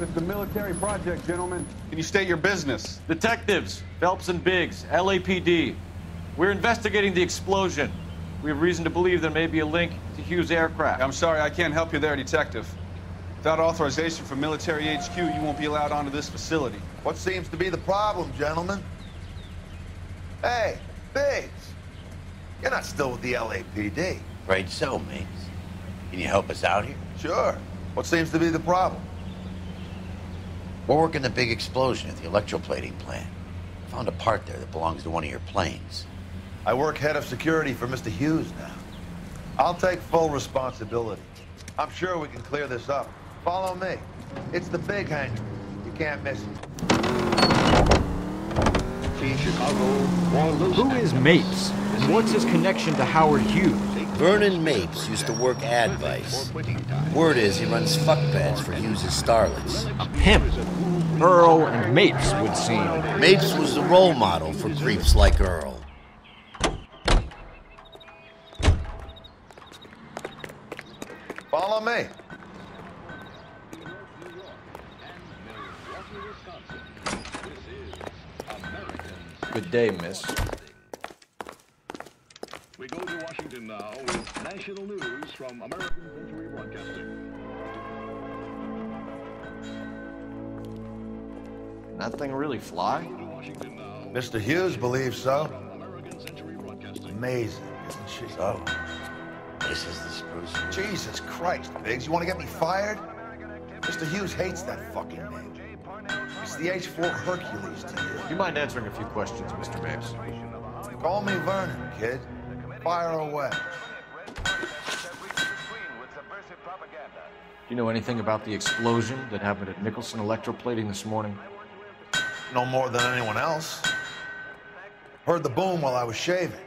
It's a military project, gentlemen. Can you state your business? Detectives, Phelps and Biggs, LAPD. We're investigating the explosion. We have reason to believe there may be a link to Hughes aircraft. I'm sorry, I can't help you there, Detective. Without authorization from military HQ, you won't be allowed onto this facility. What seems to be the problem, gentlemen? Hey, Biggs. You're not still with the LAPD. Afraid so, mates. Can you help us out here? Sure. What seems to be the problem? We're working the big explosion at the electroplating plant. Found a part there that belongs to one of your planes. I work head of security for Mr. Hughes now. I'll take full responsibility. I'm sure we can clear this up. Follow me. It's the big hangar. You can't miss it. Who is Mapes? And what's his connection to Howard Hughes? Vernon Mapes used to work Advice. Word is he runs fuck pads for Hughes' starlets. A pimp. Earl and Mapes would seem. Mapes was the role model for creeps like Earl. Follow me. Good day, miss. We go to Washington now with national news from American Century Broadcasting. Can that thing really fly? Mr. Hughes believes so. American Century Broadcasting. Amazing, isn't she? So, this is the spruce. Jesus Christ, Biggs. You want to get me fired? Mr. Hughes hates that fucking name. It's the H-4 Hercules to you. Do you mind answering a few questions, Mr. Mapes? Call me Vernon, kid. Fire away. Do you know anything about the explosion that happened at Nicholson Electroplating this morning? No more than anyone else. Heard the boom while I was shaving.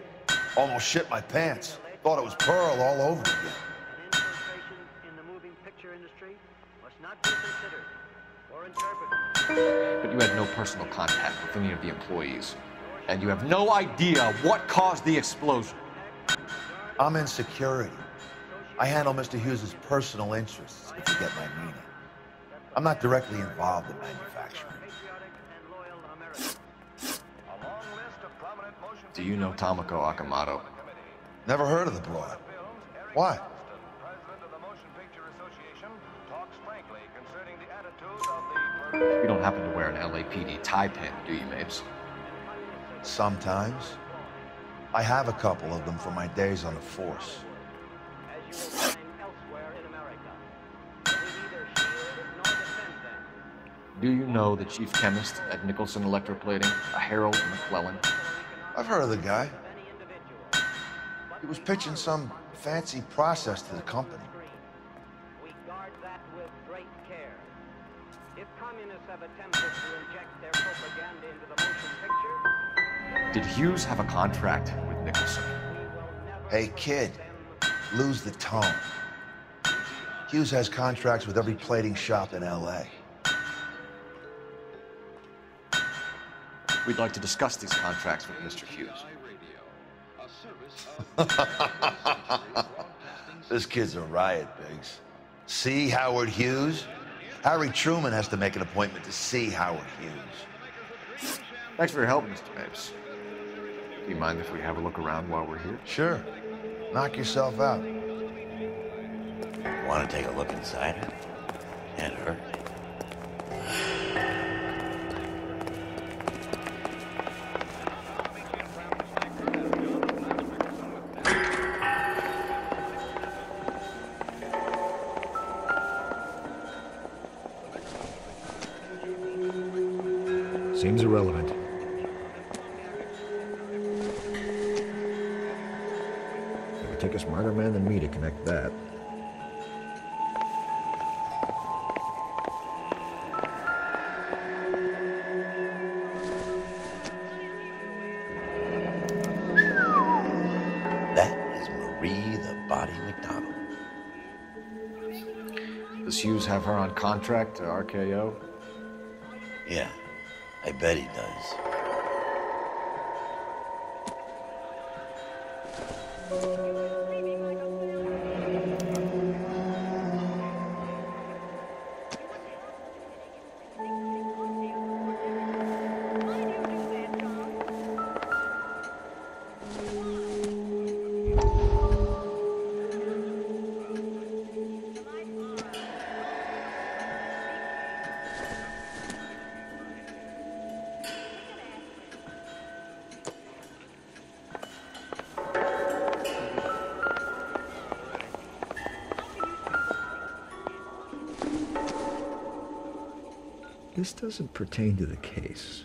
Almost shit my pants. Thought it was Pearl all over again. An infiltration in the moving picture industry must not be considered or interpreted. But you had no personal contact with any of the employees. And you have no idea what caused the explosion. I'm in security. I handle Mr. Hughes' personal interests, if you get my meaning. I'm not directly involved in manufacturing. Do you know Tomoko Akamoto? Never heard of the broad. Why? You don't happen to wear an LAPD tie pin, do you, Mapes? Sometimes. I have a couple of them from my days on the force. Do you know the chief chemist at Nicholson Electroplating, a Harold McClellan? I've heard of the guy. He was pitching some fancy process to the company. We guard that with great care. If communists have attempted to inject their propaganda into the motion picture... Did Hughes have a contract with Nicholson? Hey, kid, lose the tone. Hughes has contracts with every plating shop in LA. We'd like to discuss these contracts with Mr. Hughes. This kid's a riot, Biggs. See Howard Hughes? Harry Truman has to make an appointment to see Howard Hughes. Thanks for your help, Mr. Mapes. Do you mind if we have a look around while we're here? Sure. Knock yourself out. Want to take a look inside her? Can't hurt. Seems irrelevant. It would take a smarter man than me to connect that. That is Marie the Body McDonald. Does Hughes have her on contract to RKO? Yeah, I bet he does. This doesn't pertain to the case.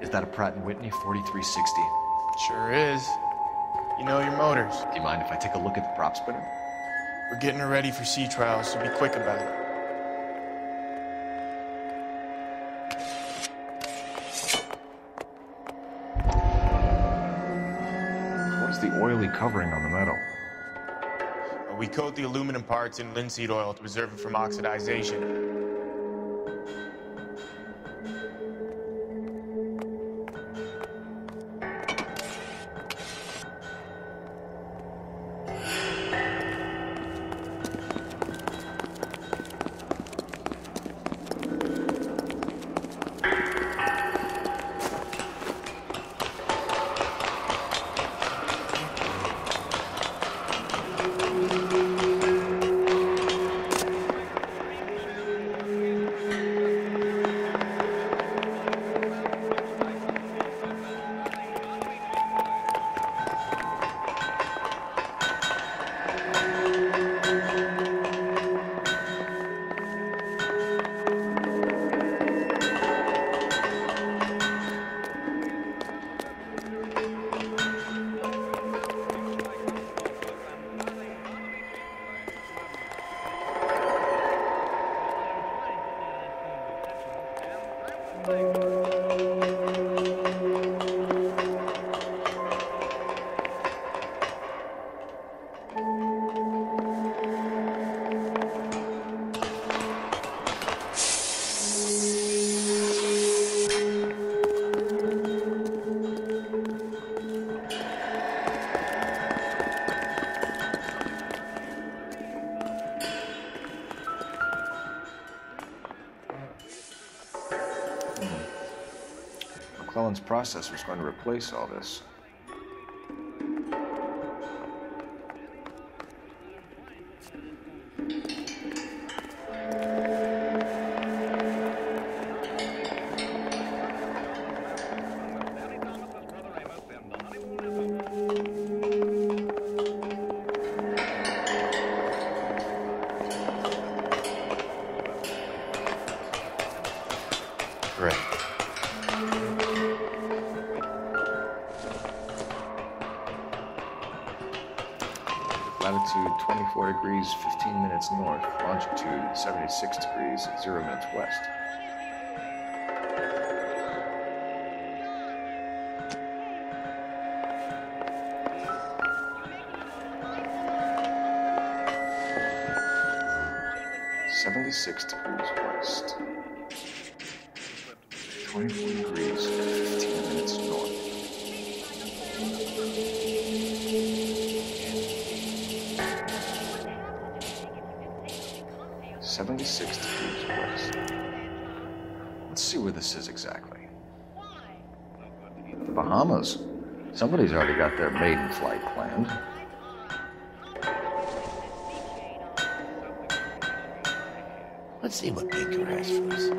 Is that a Pratt & Whitney 4360? Sure is. You know your motors. Do you mind if I take a look at the prop spinner? We're getting her ready for sea trials, so be quick about it. What is the oily covering on the metal? We coat the aluminum parts in linseed oil to preserve it from oxidization. McClellan's process was going to replace all this. Great. Latitude 24 degrees, 15 minutes north. Longitude 76 degrees, 0 minutes west. "76 degrees west. 24 degrees, 15 minutes north." "76 degrees west." Let's see where this is exactly. The Bahamas. Somebody's already got their maiden flight planned. Let's see what Baker has for us.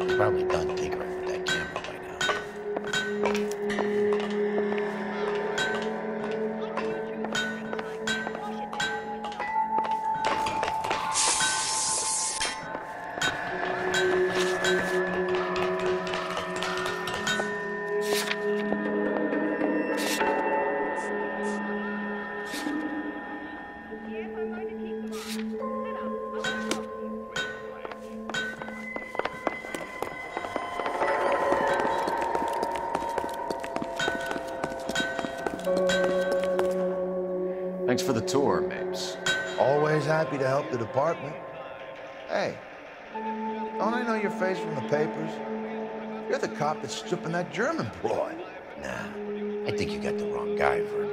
He's probably done tinkering with that camera by now. Thanks for the tour, Mapes. Always happy to help the department. Hey, don't I know your face from the papers? You're the cop that's stripping that German broad. Nah, I think you got the wrong guy, Vern.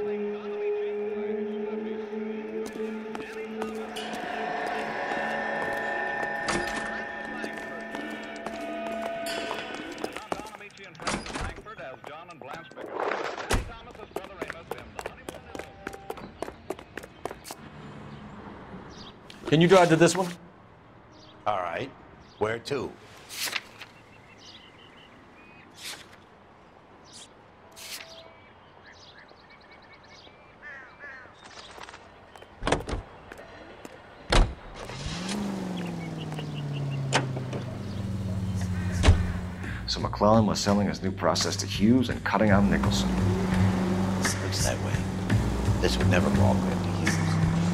John and Blanche Bickers. Can you drive to this one? All right. Where to? So McClellan was selling his new process to Hughes and cutting out Nicholson. Looks that way. This would never fall good to Hughes.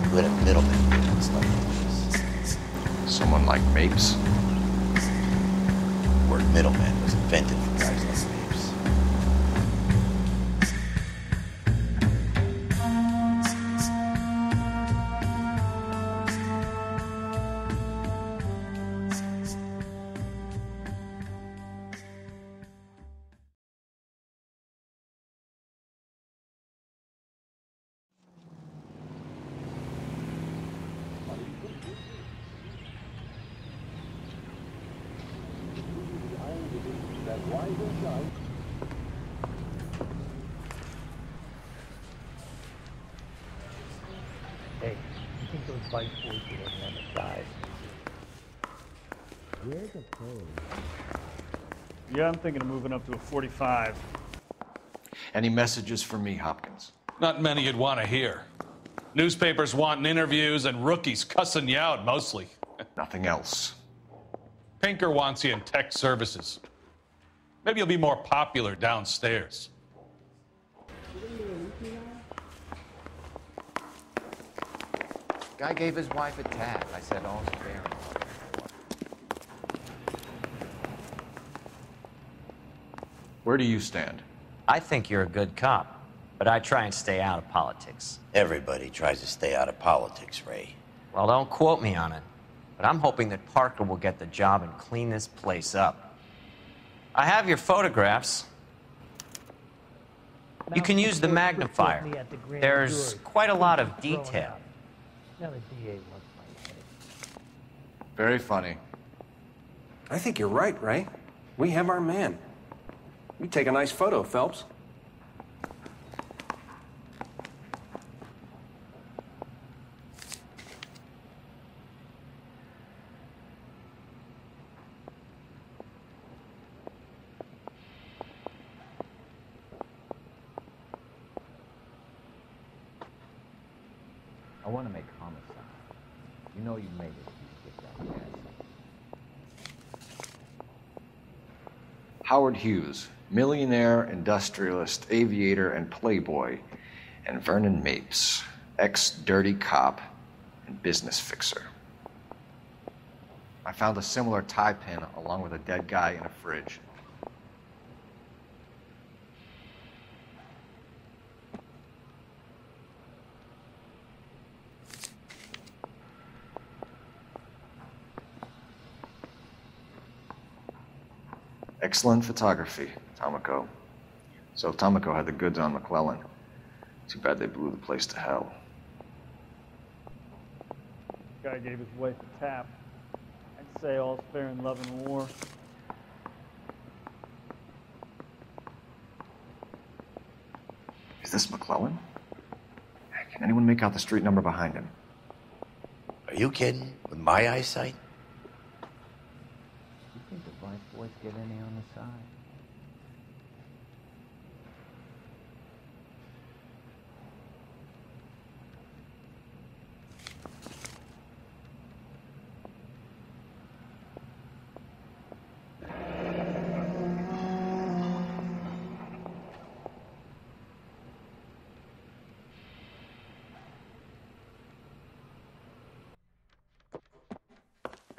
Who had a middleman doing stuff like this. Someone like Mapes? The word middleman was invented for guys like Mapes. Hey, you think those bike boys get in on the side? Where's the code? Yeah, I'm thinking of moving up to a 45. Any messages for me, Hopkins? Not many you'd want to hear. Newspapers wanting interviews and rookies cussing you out, mostly. Nothing else. Pinker wants you in tech services. Maybe you'll be more popular downstairs. Guy gave his wife a tap. I said, all's fair. Where do you stand? I think you're a good cop, but I try and stay out of politics. Everybody tries to stay out of politics, Ray. Well, don't quote me on it, but I'm hoping that Parker will get the job and clean this place up. I have your photographs. You can use the magnifier. There's quite a lot of detail. Now the DA wants my head. Very funny. I think you're right, Ray. We have our man. You take a nice photo, Phelps. I want to make homicide. You know you made it if you get that gas. Howard Hughes, millionaire, industrialist, aviator, and playboy, and Vernon Mapes, ex-dirty cop and business fixer. I found a similar tie pin along with a dead guy in a fridge. Excellent photography, Tomoko. So Tomoko had the goods on McClellan. Too bad they blew the place to hell. Guy gave his wife a tap. I'd say all's fair in love and war. Is this McClellan? Can anyone make out the street number behind him? Are you kidding? With my eyesight? You think the vice boys get any on the side?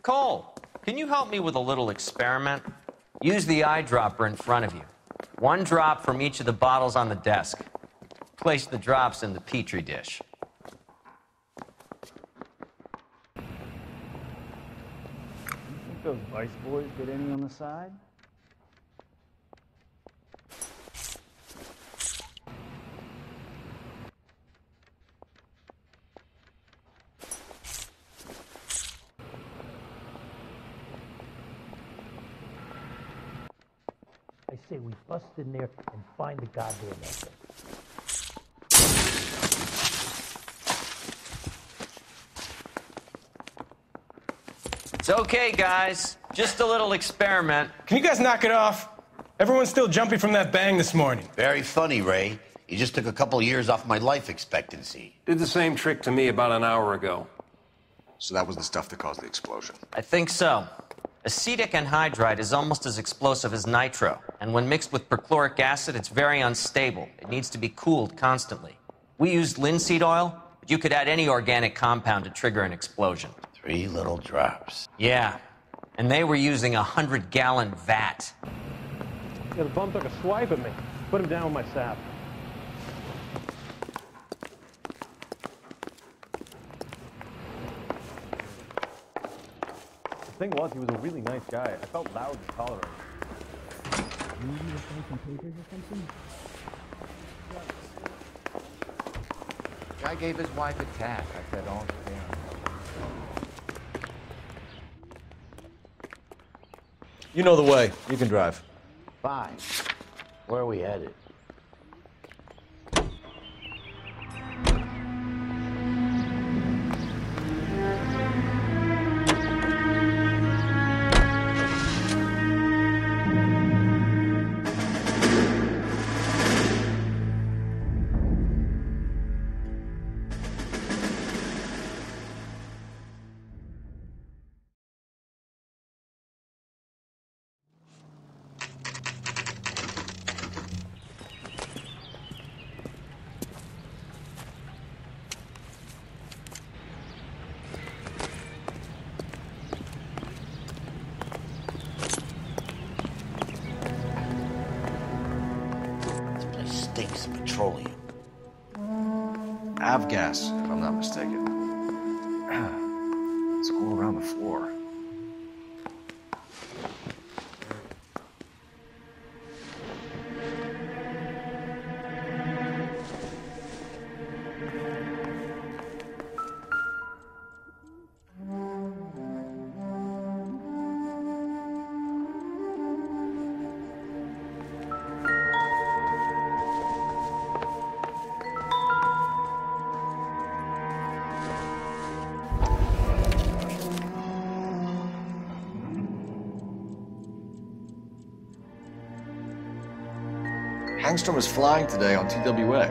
Cole, can you help me with a little experiment? Use the eyedropper in front of you. One drop from each of the bottles on the desk. Place the drops in the Petri dish. You think those vice boys get any on the side? I say we bust in there and find the goddamn exit. It's okay, guys. Just a little experiment. Can you guys knock it off? Everyone's still jumping from that bang this morning. Very funny, Ray. You just took a couple years off my life expectancy. Did the same trick to me about an hour ago. So that was the stuff that caused the explosion. I think so. Acetic anhydride is almost as explosive as nitro, and when mixed with perchloric acid, it's very unstable. It needs to be cooled constantly. We used linseed oil, but you could add any organic compound to trigger an explosion. 3 little drops. Yeah, and they were using a 100-gallon vat. Yeah, the bum took a swipe at me. Put him down with my sap. The thing was, he was a really nice guy. I felt loud and tolerant. Maybe you sign some papers or something? Guy gave his wife a tap. I said, "Oh, damn." You know the way. You can drive. Fine. Where are we headed? Stinks of petroleum. Avgas, if I'm not mistaken. It's all around the floor. Hangstrom was flying today on TWA.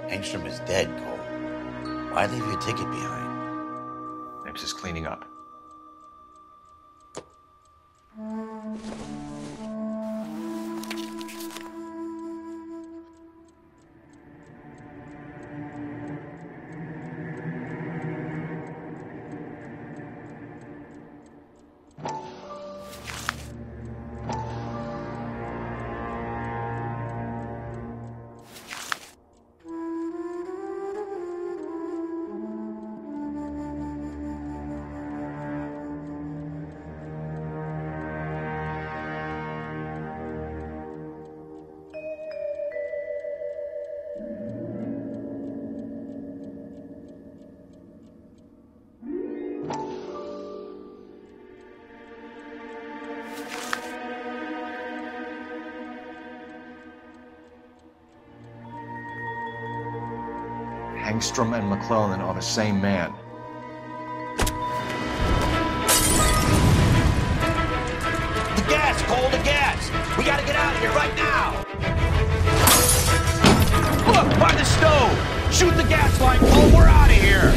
Hangstrom is dead, Cole. Why leave your ticket behind? Mapes is cleaning up. Hangstrom and McClellan are the same man. The gas, Cole, the gas! We gotta get out of here right now! Look, by the stove! Shoot the gas line, Cole, we're out of here!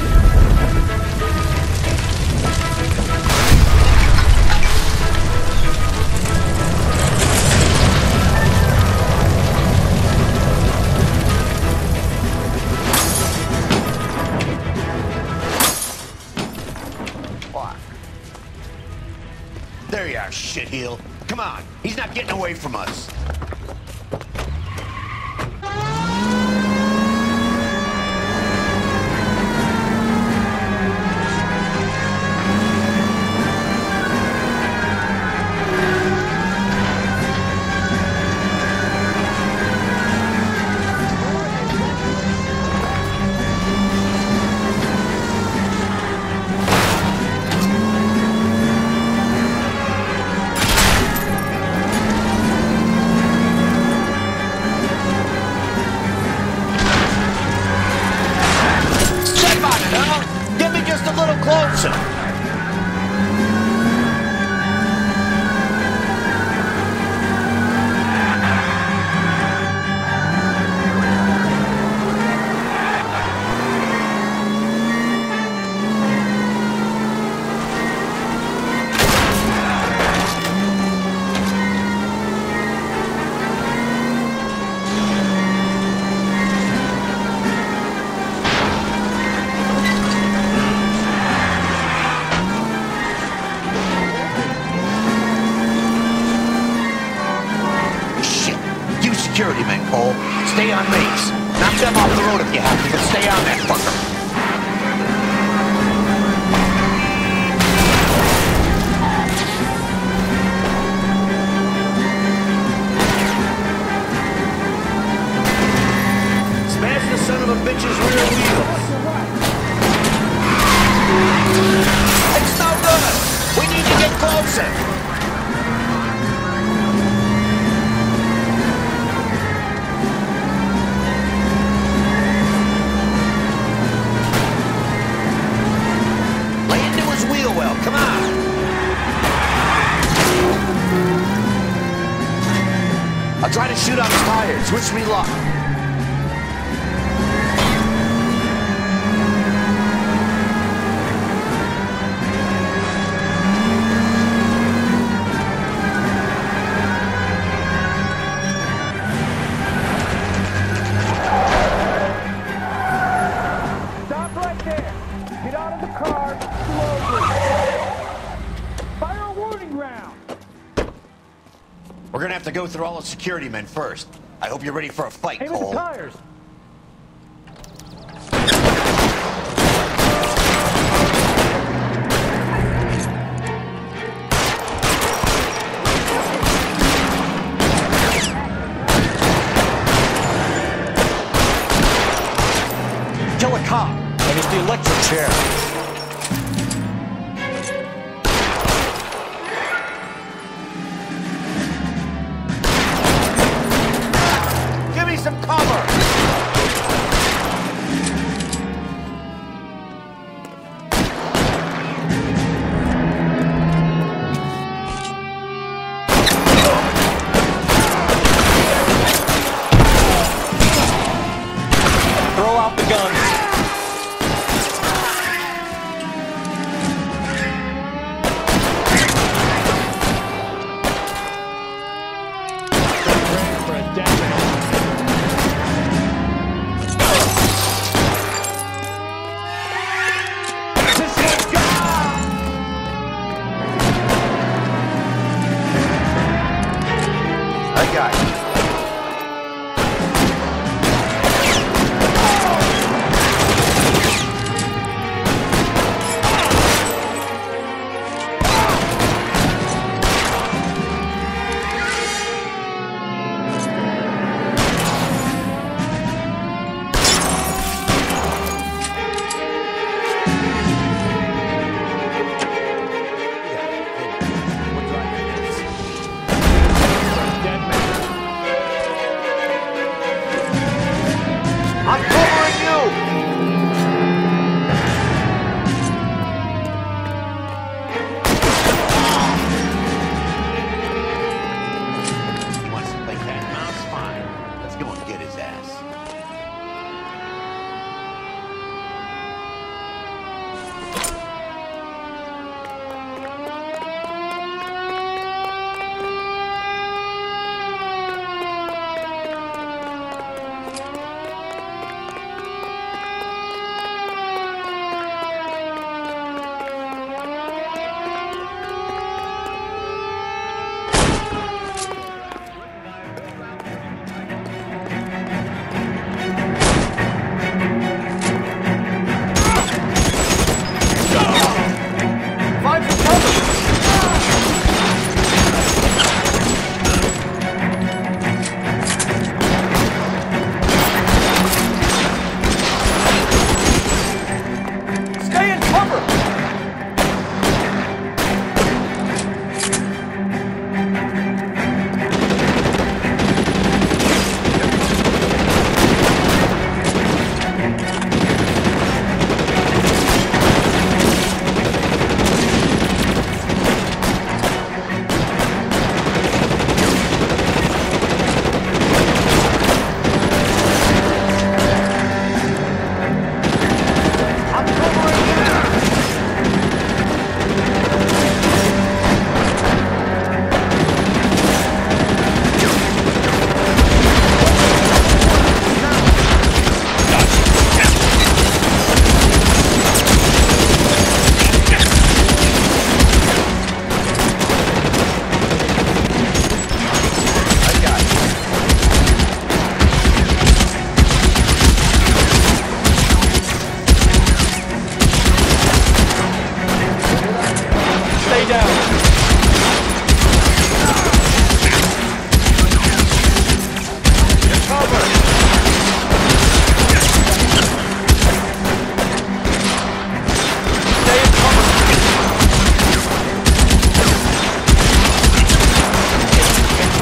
There you are, shitheel. Come on, he's not getting away from us. Just a little closer. security men, Cole. Stay on Mapes. Knock them off the road if you have to, but stay on that fucker. Smash the son of a bitch's rear wheels. It's no good. We need to get closer. Lay into his wheel well. Come on. I'll try to shoot out his tires. Wish me luck. We're gonna have to go through all the security men first. I hope you're ready for a fight, Aim at Cole. the tires. Kill a cop, and it's the electric chair. Some cover! Throw out the guns.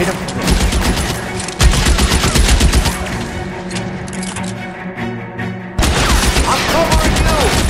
Hit him. I'm covering you!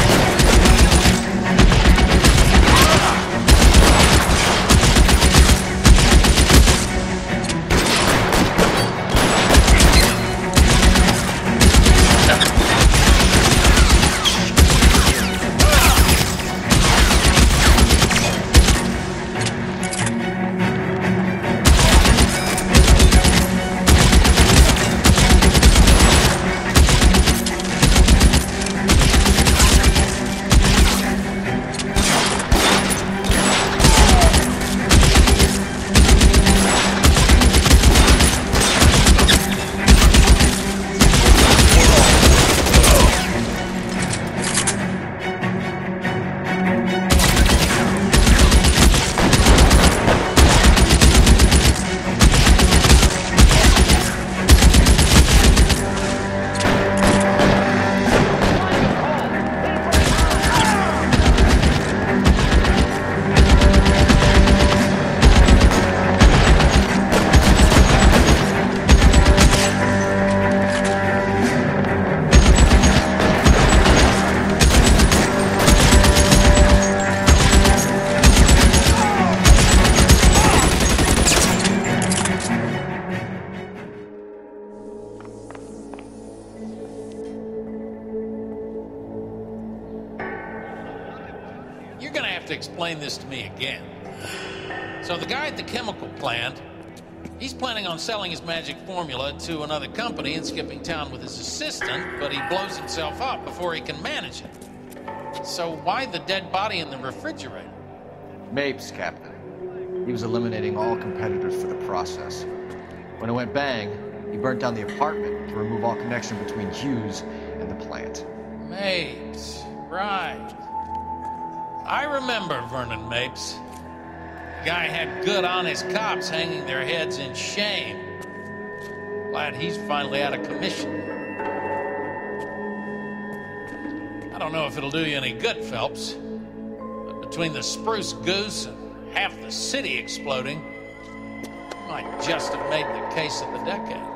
You're gonna have to explain this to me again. So the guy at the chemical plant, he's planning on selling his magic formula to another company and skipping town with his assistant, but he blows himself up before he can manage it. So why the dead body in the refrigerator? Mapes, Captain. He was eliminating all competitors for the process. When it went bang, he burnt down the apartment to remove all connection between Hughes and the plant. Mapes, right. I remember Vernon Mapes. The guy had good, honest cops hanging their heads in shame. Glad he's finally out of commission. I don't know if it'll do you any good, Phelps, but between the spruce goose and half the city exploding, you might just have made the case of the decade.